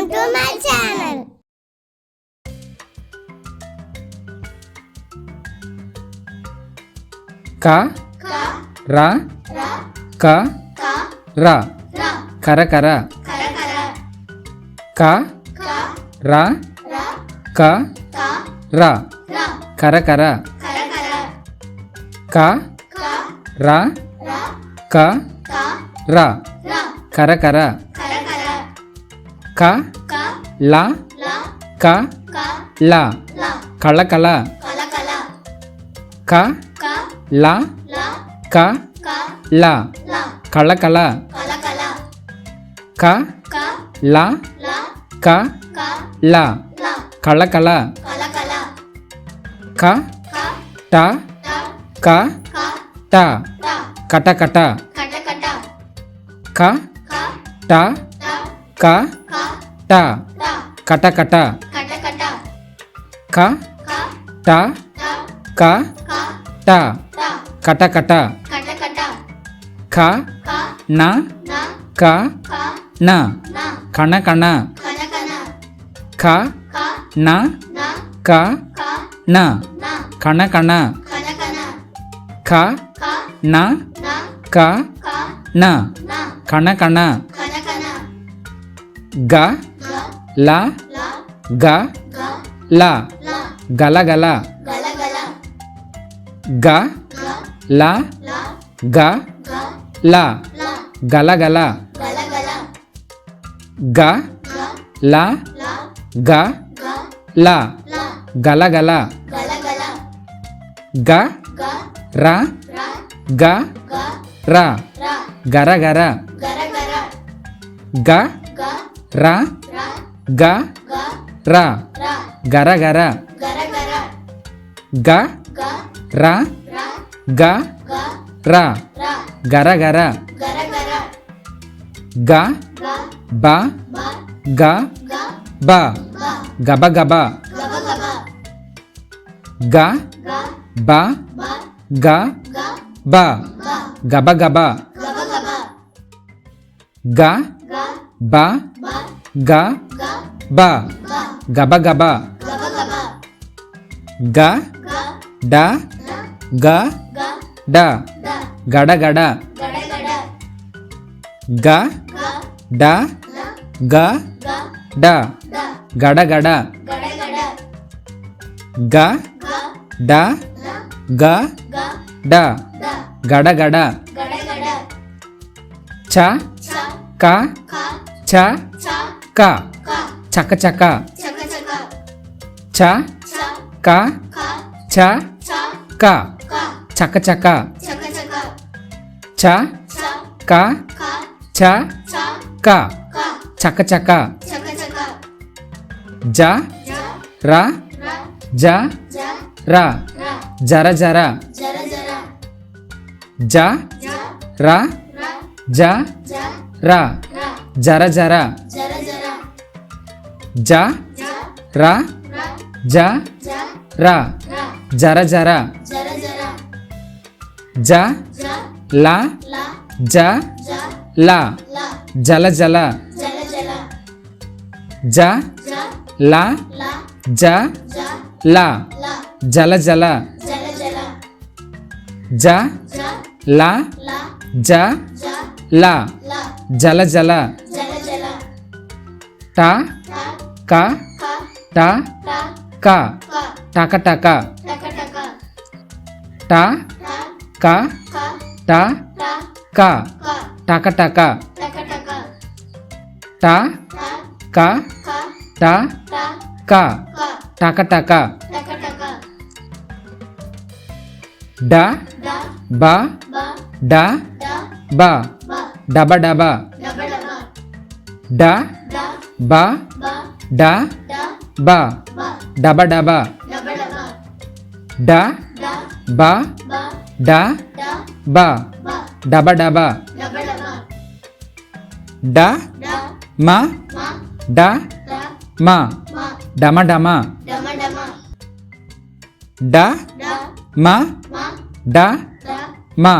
to my channel. Ka Ra Ka Ra Kara Kara Ka Ra Ka Ra Kara Kara Ka Ra Ka Ra Kara Kara Ka La Ka La Kala Kala Ka La Ka La Kala Kala Ka La Ka La Kala Kala Ka Ta Ka Ta Kata Kata Ka Ta Ka Ta Kata Kata Ka Ta Ka Ta Kata Kata Ka Na Ka Na Kana Kana Ka Na Ka Na Kana Kana Ka Na Ka Na Kana Kana Ga La Ga La Gala Gala Ga La Ga La Gala Gala Ga La Ga La Gala Gala Ga Ra Ga Ra Gara Gara Ga Ra Ga Ra Gara Gara Ga Ra Ga Ra Gara Gara Ga Ba Ga Ba Gaba Gaba Ga Ba Ga Ba Gaba Gaba Ga Ba Ga Ba Gaba Gaba Ga Da Ga Da Gada Gada Ga Da Ga Da Gada Gada Ga Da Ga Da Gada Gada Cha Ka Cha Ka Chaka Chaka Cha Ka Cha Ka Chaka Chaka Cha Ka Cha Ka Chaka Chaka Ja Ra Ja Ra Jara Jara Ja Ra Ja Ra Jara Jara Ja Ra Ja Ra Jara Jara Ja La Ja La Jala Jala Ja La Ja La Jala Jala Ja La Ja La Jala Jala Ta Ka Ta Ka Taka Taka Ta Ka Ta Ka Taka Taka Ta Ka Ta Ka Taka Taka Da Ba Da Ba Daba Daba Da Ba Da Ba Daba Daba Da Ba Da Ba Daba Daba Da Ma Da Ma Dama Dama Da Ma Da Ma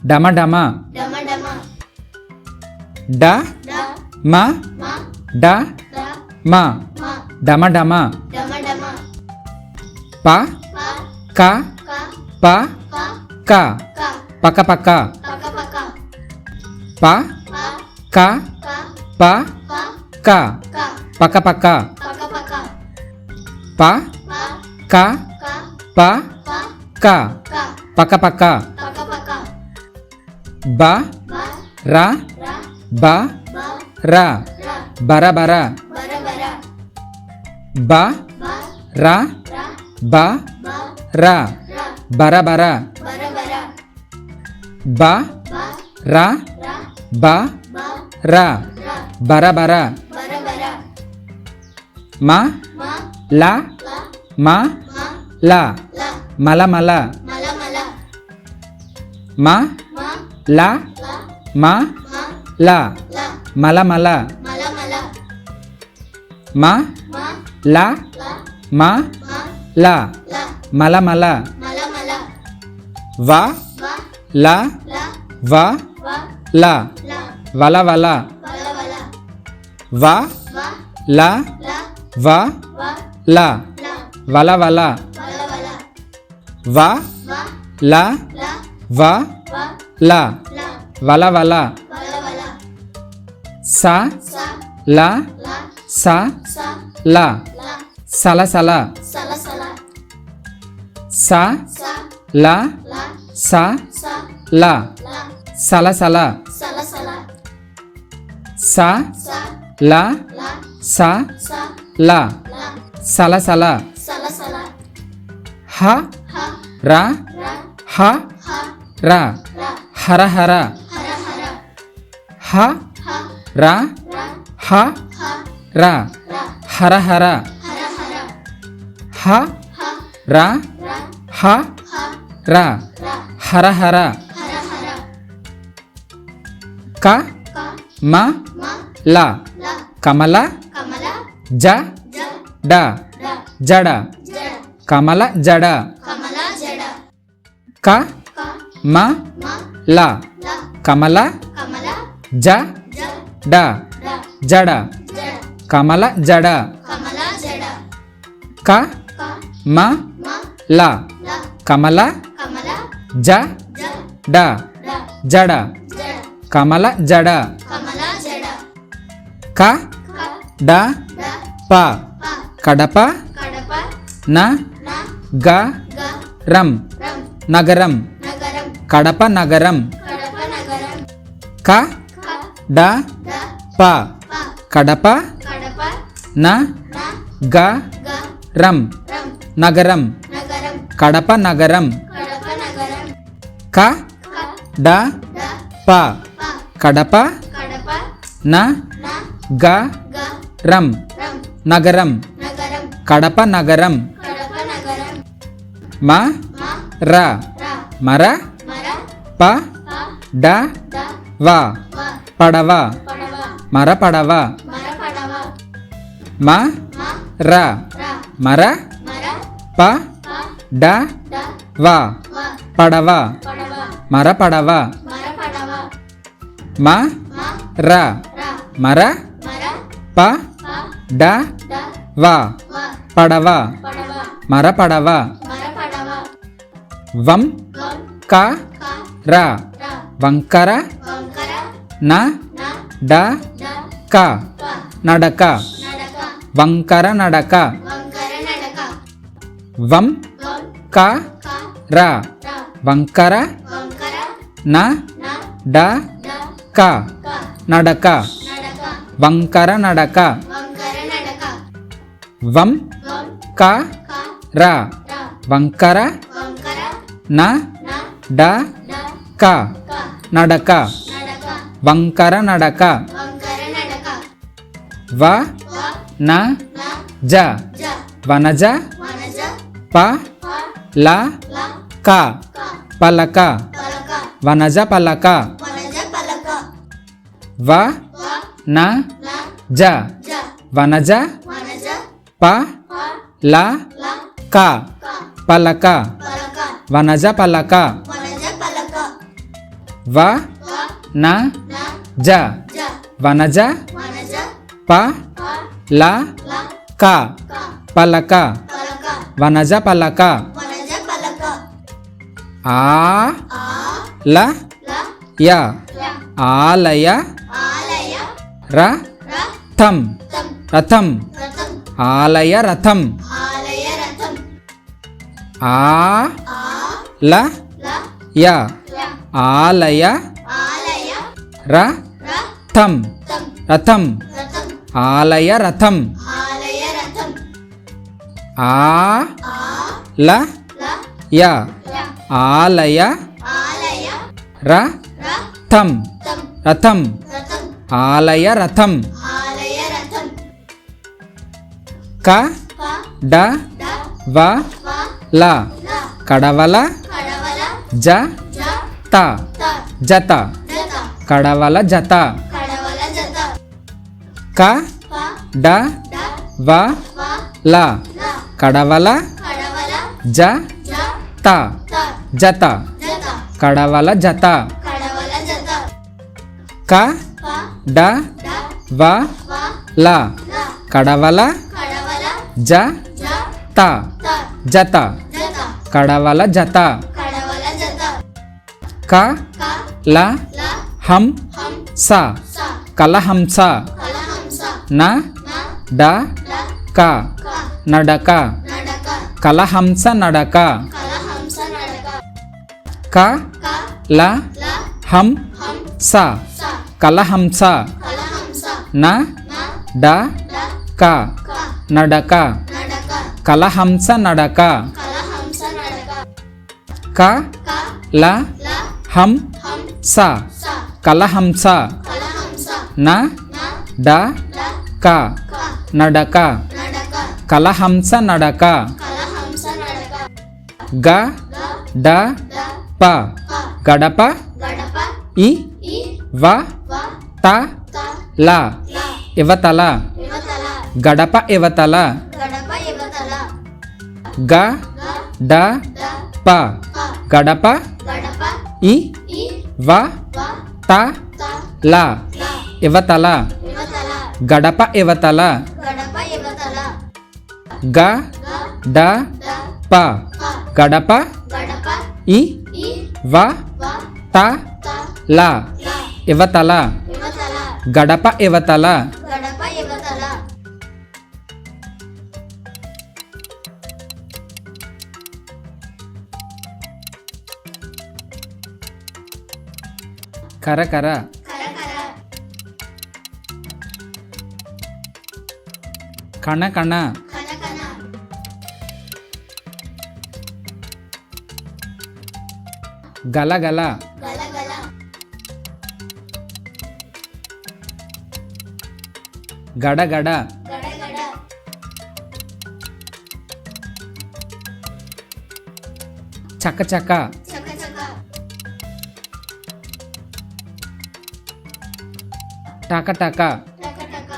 Dama Dama Da Ma Da మా ma, డమ డమ dama dama, ప pa, క ka, ప pa, క ka, పక్క పక్క paka paka, ప pa, క ka, ప pa, క ka, పక్క పక్క paka paka, ప pa, క ka, ప pa, క ka, పక్క పక్క paka paka, బ ba, ర ra, బ ba, ర ra, బర బర bara bara, బ ba, ర ra, బ ba, ర ra, బర బర bara bara, బ ba, ర ra, బ ba, ర ra, బర బర bara bara, మ ma, ల la, మ ma, ల la, మల మల mala mala, మ ma, ల la, మ ma, ల la, మల మల mala mala, మ ma, ల la, మ ma, ల la, మల మల mala mala, వ va, ల la, వ va, ల la, వల వల vala vala, వ va, ల la, వ va, ల la, వల వల vala vala, వ va, ల la, వ va, ల la, వల వల vala vala, స sa, ల la, స sa, ల la, సల సల sala sala, స sa, ల la, స sa, ల la, సల సల sala sala, స sa, ల la, స sa, ల la, సల సల sala sala, హ ha, ర ra, హ ha, ర ra, హర హర hara hara, హ ha, ర ra, హ ha, ర ra, హర హర hara hara, హ ha, ర ra, హ ha, ర ra, హర హర hara hara, క ka, మ ma, ల la, కమల kamala, జ ja, డ da, జడ jada, కమల జడ kamala jada, క ka, మ ma, ల la, కమల kamala, జ ja, డ da, జడ jada, కమల జడ kamala jada, క ka, మ ma, ల la, కమల kamala, జ ja, డ da, జడ jada, కమల జడ kamala jada, క ka, డ da, ప pa, కడప kadapa, న na, గ ga, రం ram, నగరం nagaram, కడప నగరం kadapa nagaram, క ka, డ da, ప pa, కడప kadapa, న na, గ ga, రం ram, నగరం nagaram, కడప నగరం kadapa nagaram, క ka, డ da, ప pa, కడప kadapa, న na, గ ga, రం ram, నగరం nagaram, కడప నగరం kadapa nagaram, మ ma, ర ra, మర mara, ప pa, డ da, వ va, పడవ padava, మర పడవ mara padava, మ ma, ర ra, మర mara, ప pa, డ da, వ va, పడవ padava, మర పడవ mara padava, మ ma, ర ra, మర mara, ప pa, డ da, వ va, పడవ padava, మర పడవ mara padava, వం vam, క ka, ర ra, వంకర vankara, న na, డ da, క pa, నడక nadaka, వంకర నడక vankara nadaka, వం vam, క ka, ర ra, వంకర vankara, న na, డ da, క ka, నడక nadaka, వంకర నడక vankara nadaka, వం vam, క ka, ర ra, వంకర vankara, న na, డ da, క ka, నడక nadaka, వంకర నడక vankara nadaka, వ va, న na, జ ja, వనజ vanaja, ప pa, ల la, క ka, పలక palaka, వనజ పలక vanaja palaka, వ va, న na, జ ja, వనజ vanaja, ప pa, ల la, క ka, పలక palaka, వనజ పలక vanaja palaka, వ va, న na, జ ja, వనజ vanaja, ప pa, ల ల క క పలక పలక వనజ పలక వనజ పలక ఆ ఆ ల ల య య ఆలయ ఆలయ ర ర థం తం రథం రథం ఆలయ రథం ఆలయ రథం ఆ ఆ ల ల య య ఆలయ ఆలయ ర ర థం తం రథం రథం ఆలయ రథం ఆలయ రథం ఆ ఆ ల ల య య ఆలయ ఆలయ ర ర థం తం రథం రథం ఆలయ రథం ఆలయ రథం క ప డ డ వ వ ల ల కడవల కడవల జ జ త త జత జత కడవల జత కడవల జత క ప డ డ వ వ ల ల కడవల కడవల జ జ త త జత జత కడవల జత కడవల జత క ప డ డ వ వ ల ల కడవల కడవల జ జ త త జత జత కడవల జత కడవల జత క క ల ల హం హం స స కలహంస కలహంస న న డ డ క క నడక నడక కలహంస నడక కలహంస నడక క క ల ల హం హం స స కలహంస కలహంస న న డ డ క క నడక నడక కలహంస నడక కలహంస నడక క క ల ల హం హం స స కలహంస కలహంస న న డ డ క క నడక నడక కలహంస నడక కలహంస నడక గ గ డ డ ప ప గడప గడప ఇ ఈ వ వ త త ల ల ఇవతల యువతల గడప ఇవతల గడప యువతల గ గ డ డ ప ప గడప గడప ఇ ఈ వ వ త త ల ల ఇవతల యువతల గడప ఇవతల గడప యువతల గ గ డ డ ప ప గడప గడప ఇ ఈ వ వ త త ల ల ఇవతల యువతల గడప ఇవతల గడప యువతల కరకర కరకర కణకణ కనకన గలగల గలగల గడగడ గడగడ చకచక చకచక టకటక టకటక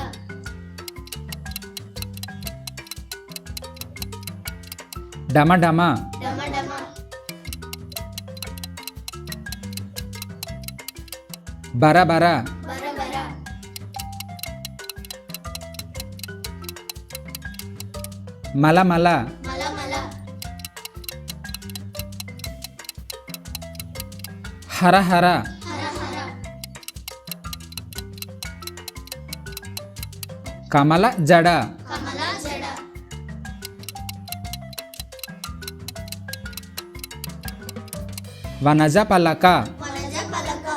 డమడమ డమడమ బరబర బరబర మలమల మలమల హరహర హరహర కమల జడ కమల జడ వనజ పలక వనజ పలక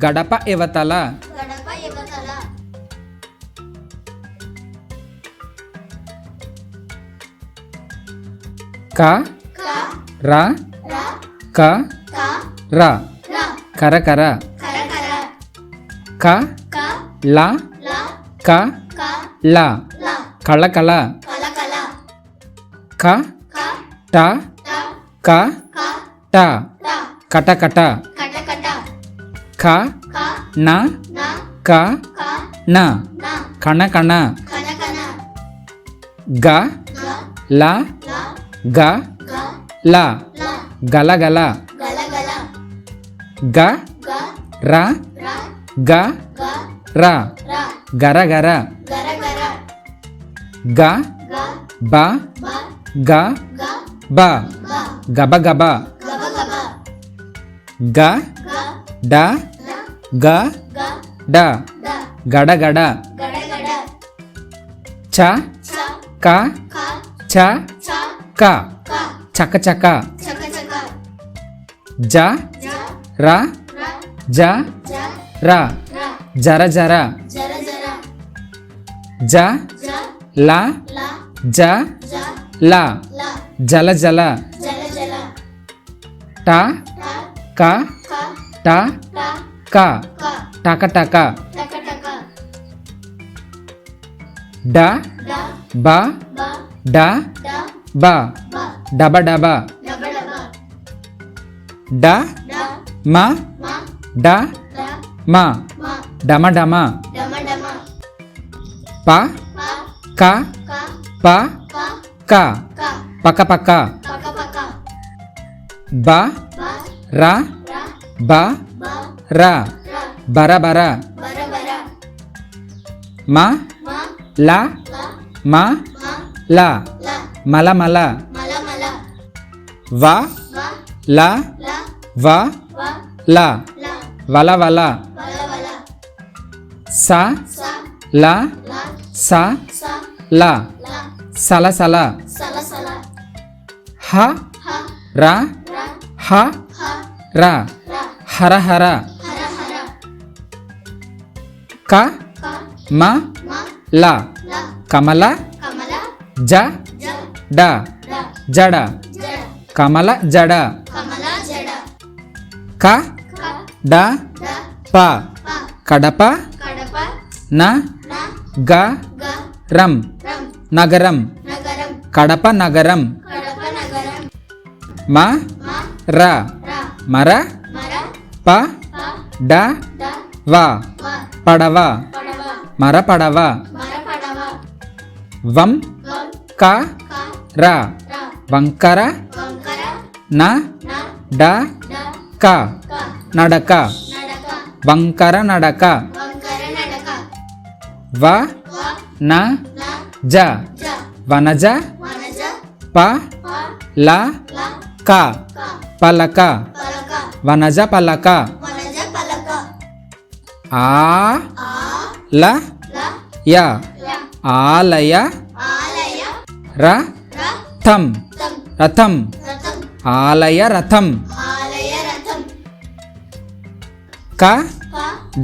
గడప ఇవతల గడప యువతల క క ర ర క క ర ర కరకర కరకర క క ల ల క క ల ల కళకళ కలకల క క ట ట క క ట ట కటకట కటకట క క న న క క న న కణకణ కనకన గ గ ల ల గ గ ల ల గలగల గలగల గ గ ర ర గ గ ర ర గర గర గర గర గ గ బ బ గ గ బ బ గబ గబ గబ గబ గ గ డ డ గ గ డ డ గడ గడ గడ గడ చ చ క క చ చ క క చక చక చక చక జ జ ర ర జ జ ర ర జర జర జర జర జ జ ల ల జ జ ల ల జల జల జల జల ట ట క క ట ట క క టక టక టక టక డ డ బ బ డ డ బ బ డబ డబ డబ డబ డ డ మ మ డ డ మ మ డమ డమ డమ డమ ప ప క క ప ప క క పక పక పక పక బ బ ర ర బ బ ర ర బర బర బర బర మ మ ల ల మ మ ల ల మల మల మల మల వ వ ల ల వ వ ల ల వల వల వల వల స స ల ల స స ల ల సల సల సల సల హ హ ర ర హ హ ర ర హర హర హర హర క క మ మ ల ల కమల కమల జ జ డ డ జడ జడ కమల జడ కమల జడ క క డ డ ప ప కడప కడప న న గ గ రం రం నగరం నగరం కడప నగరం కడప నగరం మ మ ర ర మర మర ప ప డ డ వ వ పడవ పడవ మర పడవ మర పడవ వం వం క క ర ర వంకర వంకర న న డ డ క క నడక నడక వంకర నడక వంకర నడక వ వ న న జ జ వనజ వనజ ప ప ల ల క క పలక పలక వనజ పలక వనజ పలక ఆ ఆ ల ల య ల ఆలయ ఆలయ ర ర థం తం రథం రథం ఆలయ రథం ఆలయ రథం క క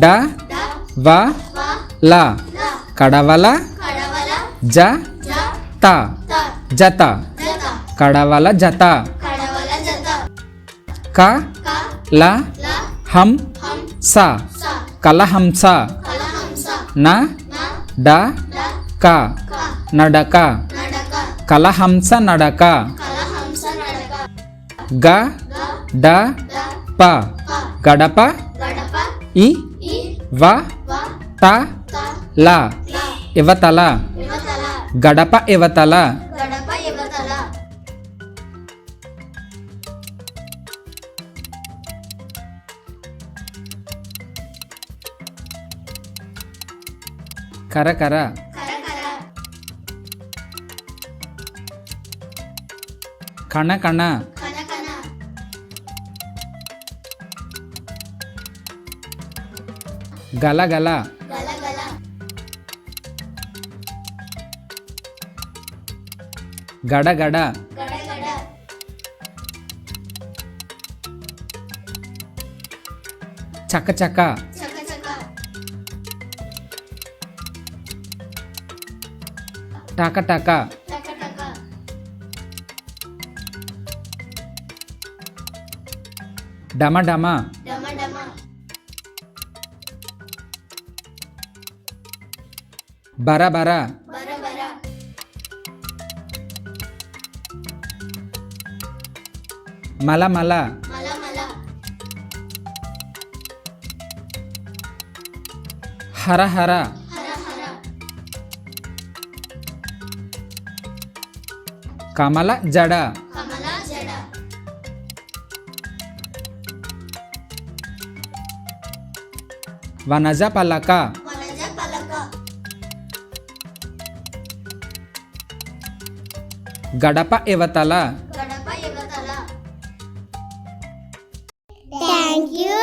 డ డ వ వ ల ల కడవల కడవల జ జ త త జత జత కడవల జత కడవల జత క క ల ల హం హం స స కలహంస కలహంస న న డ డ క క నడక నడక కలహంస నడక కలహంస నడక గ గ డ డ ప ప గడప గడప ఇ ఇ వ వ త త ల ల ఇవతల యువతల గడప ఇవతల గడప యువతల కరకర కరకర కణకణ కనకన గలగల గలగల గడగడ గడగడ చకచక చకచక టకటక టకటక డమడమ డమ డమ బరబర బర బర మలమల మల మల హరహర హర హర కమల జడ కమల జడ వనజ పలక వనజ పలక గడప ఇవతల గడప యువతల Thank you.